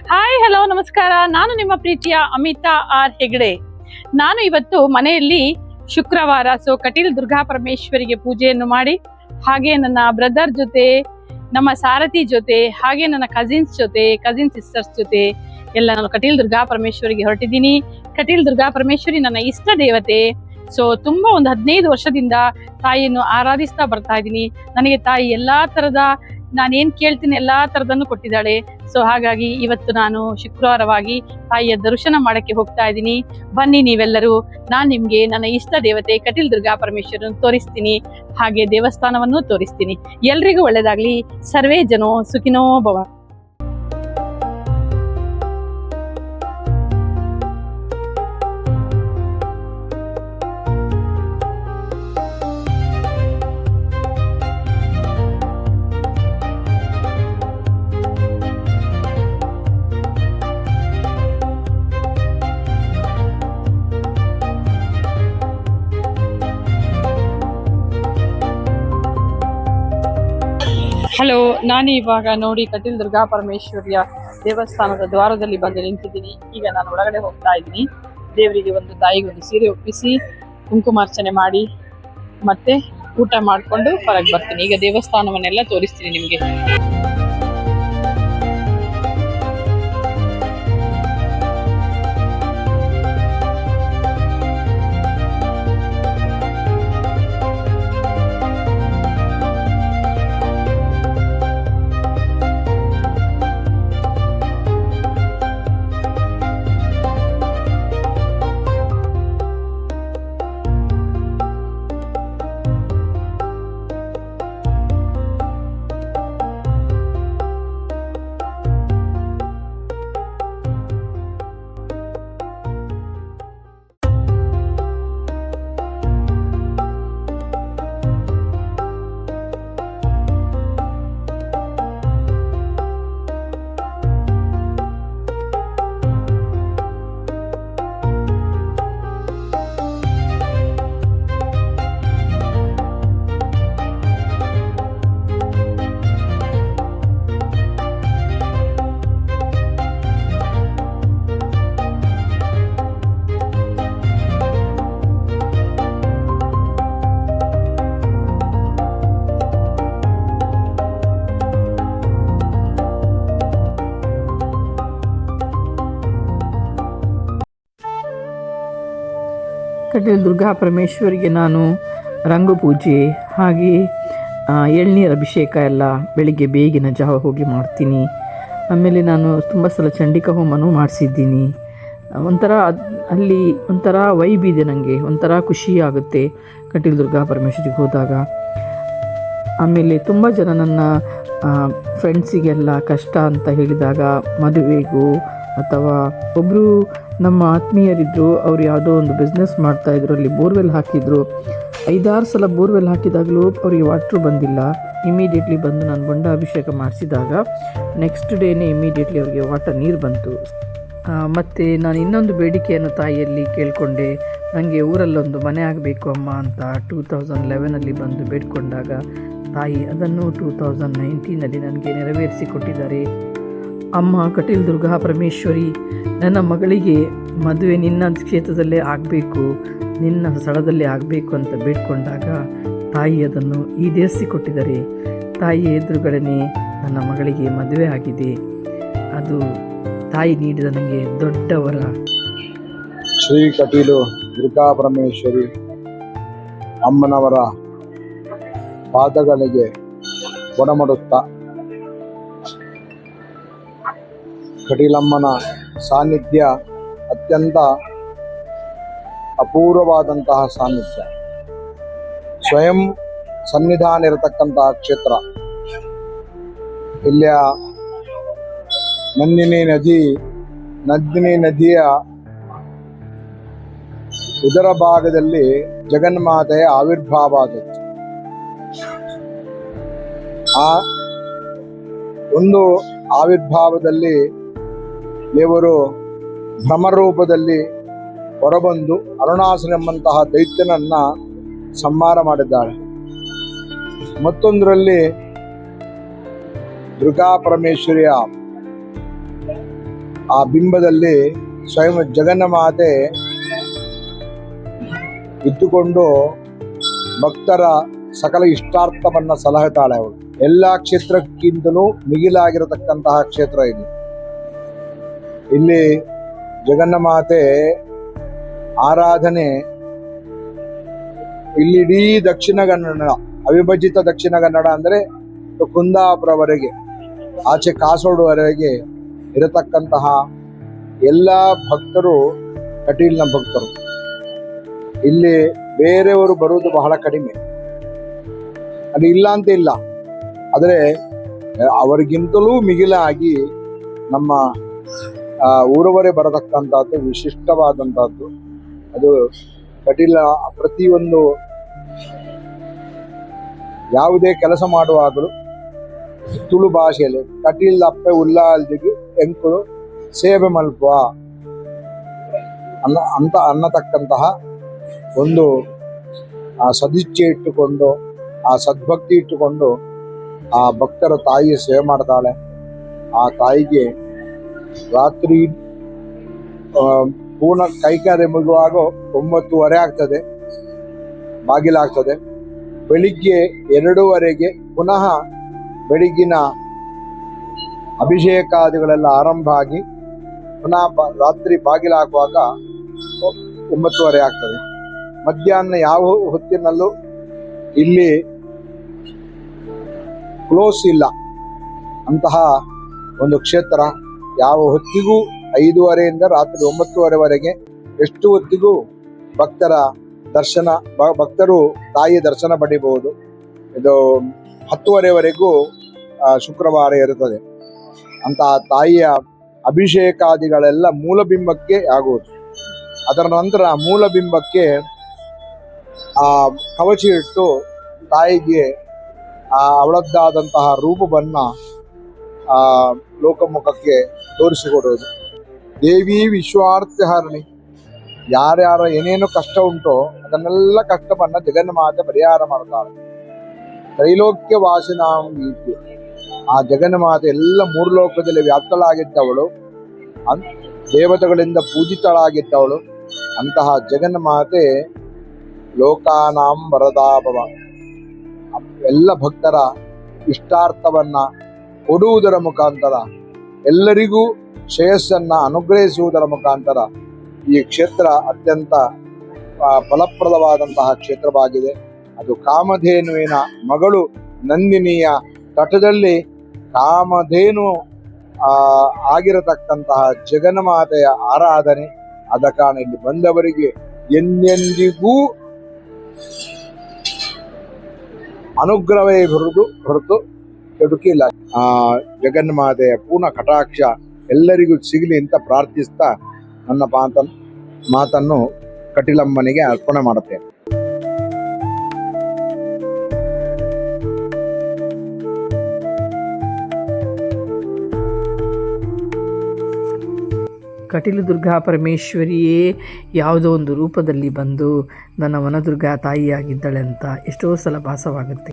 Hi hello ನಮಸ್ಕಾರ. ನಾನು ನಿಮ್ಮ ಪ್ರೀತಿಯ ಅಮಿತಾ ಆರ್ ಹೆಗ್ಡೆ. ನಾನು ಇವತ್ತು ಮನೆಯಲ್ಲಿ ಶುಕ್ರವಾರ ಕಟೀಲ್ ದುರ್ಗಾ ಪರಮೇಶ್ವರಿಗೆ ಪೂಜೆಯನ್ನು ಮಾಡಿ, ಹಾಗೆ ನನ್ನ ಬ್ರದರ್ ಜೊತೆ, ನಮ್ಮ ಸಾರಥಿ ಜೊತೆ, ಹಾಗೆ ನನ್ನ ಕಸಿನ್ ಸಿಸ್ಟರ್ಸ್ ಜೊತೆ ಎಲ್ಲ ನಾನು ಕಟೀಲ್ ದುರ್ಗಾ ಪರಮೇಶ್ವರಿಗೆ ಹೊರಟಿದ್ದೀನಿ. ಕಟೀಲ್ ದುರ್ಗಾ ಪರಮೇಶ್ವರಿ ನನ್ನ ಇಷ್ಟ ದೇವತೆ. ತುಂಬಾ ಒಂದು 15 ವರ್ಷದಿಂದ ತಾಯಿಯನ್ನು ಆರಾಧಿಸ್ತಾ ಬರ್ತಾ ಇದ್ದೀನಿ. ನನಗೆ ತಾಯಿ ಎಲ್ಲಾ ತರದ, ನಾನೇನ್ ಕೇಳ್ತೀನಿ ಎಲ್ಲಾ ತರದನ್ನು ಕೊಟ್ಟಿದ್ದಾಳೆ. ಹಾಗಾಗಿ ಇವತ್ತು ನಾನು ಶುಕ್ರವಾರವಾಗಿ ತಾಯಿಯ ದರ್ಶನ ಮಾಡಕ್ಕೆ ಹೋಗ್ತಾ ಇದ್ದೀನಿ. ಬನ್ನಿ ನೀವೆಲ್ಲರೂ, ನಾನ್ ನಿಮ್ಗೆ ನನ್ನ ಇಷ್ಟ ದೇವತೆ ಕಟೀಲ್ ದುರ್ಗಾ ಪರಮೇಶ್ವರನ್ ತೋರಿಸ್ತೀನಿ, ಹಾಗೆ ದೇವಸ್ಥಾನವನ್ನು ತೋರಿಸ್ತೀನಿ. ಎಲ್ರಿಗೂ ಒಳ್ಳೇದಾಗ್ಲಿ. ಸರ್ವೇ ಜನೋ ಸುಖಿನೋ ಭವ. ಹಲೋ, ನಾನು ಇವಾಗ ನೋಡಿ ಕಟೀಲ್ ದುರ್ಗಾ ಪರಮೇಶ್ವರಿಯ ದೇವಸ್ಥಾನದ ದ್ವಾರದಲ್ಲಿ ಬಂದು ನಿಂತಿದ್ದೀನಿ. ಈಗ ನಾನು ಒಳಗಡೆ ಹೋಗ್ತಾ ಇದ್ದೀನಿ. ದೇವರಿಗೆ ತಾಯಿಗೆ ಒಂದು ಸೀರೆ ಒಪ್ಪಿಸಿ ಕುಂಕುಮಾರ್ಚನೆ ಮಾಡಿ ಮತ್ತೆ ಊಟ ಮಾಡಿಕೊಂಡು ಹೊರಗೆ ಬರ್ತೀನಿ. ಈಗ ದೇವಸ್ಥಾನವನ್ನೆಲ್ಲ ತೋರಿಸ್ತೀನಿ ನಿಮಗೆ. ಕಟೀಲ್ ದುರ್ಗಾ ಪರಮೇಶ್ವರಿಗೆ ನಾನು ರಂಗು ಪೂಜೆ ಹಾಗೆ ಎಳ್ನೀರು ಅಭಿಷೇಕ ಎಲ್ಲ ಬೆಳಿಗ್ಗೆ ಬೇಗಿನ ಜಾವ ಹೋಗಿ ಮಾಡ್ತೀನಿ. ಆಮೇಲೆ ನಾನು ತುಂಬ ಸಲ ಚಂಡಿಕಾ ಹೋಮನೂ ಮಾಡಿಸಿದ್ದೀನಿ. ಅಲ್ಲಿ ಒಂಥರ ವೈಬ್ ಇದೆ, ನನಗೆ ಒಂಥರ ಖುಷಿ ಆಗುತ್ತೆ ಕಟೀಲ್ ದುರ್ಗಾ ಪರಮೇಶ್ವರಿಗೆ ಹೋದಾಗ. ಆಮೇಲೆ ತುಂಬ ಜನ ನನ್ನ ಫ್ರೆಂಡ್ಸಿಗೆಲ್ಲ ಕಷ್ಟ ಅಂತ ಹೇಳಿದಾಗ, ಮದುವೆಗೂ ಅಥವಾ ಒಬ್ಬರು ನಮ್ಮ ಆತ್ಮೀಯರಿದ್ದರು, ಅವ್ರು ಯಾವುದೋ ಒಂದು ಬಿಸ್ನೆಸ್ ಮಾಡ್ತಾಯಿದ್ರು, ಅಲ್ಲಿ ಬೋರ್ವೆಲ್ ಹಾಕಿದ್ರು. 5-6 ಸಲ ಬೋರ್ವೆಲ್ ಹಾಕಿದಾಗಲೂ ಅವರಿಗೆ ವಾಟ್ರು ಬಂದಿಲ್ಲ. ಇಮಿಡಿಯೇಟ್ಲಿ ಬಂದು ನಾನು ಬೊಂಡ ಅಭಿಷೇಕ ಮಾಡಿಸಿದಾಗ ನೆಕ್ಸ್ಟ್ ಡೇನೇ ಇಮಿಡಿಯೇಟ್ಲಿ ಅವರಿಗೆ ನೀರು ಬಂತು. ಮತ್ತು ನಾನು ಇನ್ನೊಂದು ಬೇಡಿಕೆಯನ್ನು ತಾಯಿಯಲ್ಲಿ ಕೇಳಿಕೊಂಡೆ. ನನಗೆ ಊರಲ್ಲೊಂದು ಮನೆ ಆಗಬೇಕು ಅಮ್ಮ ಅಂತ 2011 ಬಂದು ಬೇಡ್ಕೊಂಡಾಗ ತಾಯಿ ಅದನ್ನು 2019 ನನಗೆ ನೆರವೇರಿಸಿಕೊಟ್ಟಿದ್ದಾರೆ. ಅಮ್ಮ ಕಟೀಲ್ ದುರ್ಗಾ ಪರಮೇಶ್ವರಿ, ನನ್ನ ಮಗಳಿಗೆ ಮದುವೆ ನಿನ್ನ ಕ್ಷೇತ್ರದಲ್ಲೇ ಆಗಬೇಕು, ನಿನ್ನ ಸ್ಥಳದಲ್ಲೇ ಆಗಬೇಕು ಅಂತ ಬೇಡ್ಕೊಂಡಾಗ ತಾಯಿ ಅದನ್ನು ಈಡೇರಿಸಿಕೊಟ್ಟಿದ್ದಾರೆ. ತಾಯಿ ಎದುರುಗಡೆ ನನ್ನ ಮಗಳಿಗೆ ಮದುವೆ ಆಗಿದೆ. ಅದು ತಾಯಿ ನೀಡಿದ ನನಗೆ ದೊಡ್ಡ ವರ. ಶ್ರೀ ಕಟೀಲು ದುರ್ಗಾ ಪರಮೇಶ್ವರಿ ಅಮ್ಮನವರ ಪಾದಗಳಿಗೆ ಒಡಮಡುತ್ತಾ ಕಟೀಲಮ್ಮನ ಸಾನ್ನಿಧ್ಯ ಅತ್ಯಂತ ಅಪೂರ್ವವಾದಂತಹ ಸಾನ್ನಿಧ್ಯ. ಸ್ವಯಂ ಸನ್ನಿಧಾನ ಇರತಕ್ಕಂತಹ ಕ್ಷೇತ್ರ. ಇಲ್ಲಿಯ ನಂದಿನಿ ನದಿಯ ಉದರ ಭಾಗದಲ್ಲಿ ಜಗನ್ಮಾತೆಯ ಆವಿರ್ಭಾವ ಆದದ್ದು. ಆ ಒಂದು ಆವಿರ್ಭಾವದಲ್ಲಿ ದೇವರು ಭ್ರಮರೂಪದಲ್ಲಿ ಹೊರಬಂದು ಅರುಣಾಸುರನೆಂಬಂತಹ ದೈತ್ಯನನ್ನ ಸಂಹಾರ ಮಾಡಿದ್ದಾಳೆ. ಮತ್ತೊಂದರಲ್ಲಿ ದುರ್ಗಾ ಪರಮೇಶ್ವರಿಯ ಆ ಬಿಂಬದಲ್ಲಿ ಸ್ವಯಂ ಜಗನ್ಮಾತೆ ಇದ್ದುಕೊಂಡು ಭಕ್ತರ ಸಕಲ ಇಷ್ಟಾರ್ಥವನ್ನ ಸಲಹುತ್ತಾಳೆ. ಅವಳು ಎಲ್ಲ ಕ್ಷೇತ್ರಕ್ಕಿಂತಲೂ ಮಿಗಿಲಾಗಿರತಕ್ಕಂತಹ ಕ್ಷೇತ್ರ ಇದು. ಇಲ್ಲಿ ಜಗನ್ಮಾತೆ ಆರಾಧನೆ ಇಲ್ಲಿಡೀ ದಕ್ಷಿಣ ಕನ್ನಡ, ಅವಿಭಜಿತ ದಕ್ಷಿಣ ಕನ್ನಡ ಅಂದರೆ ಕುಂದಾಪುರವರೆಗೆ, ಆಚೆ ಕಾಸರಗೋಡುವರೆಗೆ ಇರತಕ್ಕಂತಹ ಎಲ್ಲ ಭಕ್ತರು ಕಟೀಲ್ನ ಭಕ್ತರು. ಇಲ್ಲಿ ಬೇರೆಯವರು ಬರುವುದು ಬಹಳ ಕಡಿಮೆ, ಅದು ಇಲ್ಲ ಅಂತ ಇಲ್ಲ, ಆದರೆ ಅವರಿಗಿಂತಲೂ ಮಿಗಿಲಾಗಿ ನಮ್ಮ ಊರವರೇ ಬರತಕ್ಕಂಥದ್ದು ವಿಶಿಷ್ಟವಾದಂಥದ್ದು. ಅದು ಕಟೀಲ ಪ್ರತಿಯೊಂದು ಯಾವುದೇ ಕೆಲಸ ಮಾಡುವಾಗಲೂ ತುಳು ಭಾಷೆಯಲ್ಲಿ ಕಟೀಲ್ ಅಪ್ಪೆ ಉಲ್ಲಾಲ್ದಿಗೆ ಎಂಕುಳು ಸೇವೆ ಮಲ್ಪುವ ಅನ್ನತಕ್ಕಂತಹ ಒಂದು ಸದಿಚ್ಛೆ ಇಟ್ಟುಕೊಂಡು, ಆ ಸದ್ಭಕ್ತಿ ಇಟ್ಟುಕೊಂಡು ಆ ಭಕ್ತರ ತಾಯಿಯ ಸೇವೆ ಮಾಡ್ತಾಳೆ. ಆ ತಾಯಿಗೆ ರಾತ್ರಿ ಪೂರ್ಣ ಕೈಕಾರ್ಯ ಮುಗಿಯುವಾಗ 9:30 ಆಗ್ತದೆ, ಬಾಗಿಲಾಗ್ತದೆ. ಬೆಳಿಗ್ಗೆ 2:30ಗೆ ಪುನಃ ಬೆಳಿಗ್ಗಿನ ಅಭಿಷೇಕಾದಿಗಳೆಲ್ಲ ಆರಂಭ ಆಗಿ ಪುನಃ ರಾತ್ರಿ ಬಾಗಿಲಾಗುವಾಗ 9:30 ಆಗ್ತದೆ. ಮಧ್ಯಾಹ್ನ ಯಾವ ಹೊತ್ತಿನಲ್ಲೂ ಇಲ್ಲಿ ಕ್ಲೋಸ್ ಇಲ್ಲ ಅಂತಹ ಒಂದು ಕ್ಷೇತ್ರ. ಯಾವ ಹೊತ್ತಿಗೂ 5:30ಯಿಂದ ರಾತ್ರಿ 9:30ವರೆಗೆ ಎಷ್ಟು ಹೊತ್ತಿಗೂ ಭಕ್ತರು ತಾಯಿಯ ದರ್ಶನ ಪಡಿಬಹುದು. ಇದು 10:30ವರೆಗೂ ಶುಕ್ರವಾರ ಇರುತ್ತದೆ. ಅಂತಹ ತಾಯಿಯ ಅಭಿಷೇಕಾದಿಗಳೆಲ್ಲ ಮೂಲಬಿಂಬಕ್ಕೆ ಆಗುವುದು. ಅದರ ನಂತರ ಮೂಲಬಿಂಬಕ್ಕೆ ಕವಚಿ ಇಟ್ಟು ತಾಯಿಗೆ ಅವಳದ್ದಾದಂತಹ ರೂಪವನ್ನು ಲೋಕಮುಖಕ್ಕೆ ತೋರಿಸಿಕೊಡುವುದು. ದೇವಿ ವಿಶ್ವಾರ್ಥಹರಣಿ, ಯಾರ್ಯಾರ ಏನೇನು ಕಷ್ಟ ಉಂಟೋ ಅದನ್ನೆಲ್ಲ ಕಷ್ಟವನ್ನ ಜಗನ್ಮಾತೆ ಪರಿಹಾರ ಮಾಡ್ತಾಳೆ. ತ್ರೈಲೋಕ್ಯ ವಾಸಿನಾಂ ಗೀತೆ, ಆ ಜಗನ್ಮಾತೆ ಎಲ್ಲ 3 ಲೋಕದಲ್ಲಿ ವ್ಯಾಪ್ತಳಾಗಿದ್ದವಳು, ದೇವತೆಗಳಿಂದ ಪೂಜಿತಳಾಗಿದ್ದವಳು. ಅಂತಹ ಜಗನ್ಮಾತೆ ಲೋಕಾನಾಂ ವರದಾಭವ, ಎಲ್ಲ ಭಕ್ತರ ಇಷ್ಟಾರ್ಥವನ್ನ ಕೊಡುವುದರ ಮುಖಾಂತರ, ಎಲ್ಲರಿಗೂ ಶ್ರೇಯಸ್ಸನ್ನ ಅನುಗ್ರಹಿಸುವುದರ ಮುಖಾಂತರ ಈ ಕ್ಷೇತ್ರ ಅತ್ಯಂತ ಫಲಪ್ರದವಾದಂತಹ ಕ್ಷೇತ್ರವಾಗಿದೆ. ಅದು ಕಾಮಧೇನುವಿನ ಮಗಳು ನಂದಿನಿಯ ತಟದಲ್ಲಿ ಕಾಮಧೇನು ಆಗಿರತಕ್ಕಂತಹ ಜಗನ್ಮಾತೆಯ ಆರಾಧನೆ. ಆದ ಕಾರಣ ಇಲ್ಲಿ ಬಂದವರಿಗೆ ಎಂದೆಂದಿಗೂ ಅನುಗ್ರಹವೇ ಹೊರತು ಕೆಡುಕಿಲ್ಲ. ಜಗನ್ಮಾತೆಯ ಪೂರ್ಣ ಕಟಾಕ್ಷ ಎಲ್ಲರಿಗೂ ಸಿಗಲಿ ಅಂತ ಪ್ರಾರ್ಥಿಸ್ತಾ ನನ್ನ ಮಾತನ್ನು ಕಟೀಲಮ್ಮನಿಗೆ ಅರ್ಪಣೆ ಮಾಡುತ್ತೇನೆ. ಕಟೀಲು ದುರ್ಗಾ ಪರಮೇಶ್ವರಿಯೇ ಯಾವುದೋ ಒಂದು ರೂಪದಲ್ಲಿ ಬಂದು ನನ್ನ ವನದುರ್ಗಾ ತಾಯಿಯಾಗಿದ್ದಾಳೆ ಅಂತ ಎಷ್ಟೋ ಸಲ ಭಾಸವಾಗುತ್ತೆ.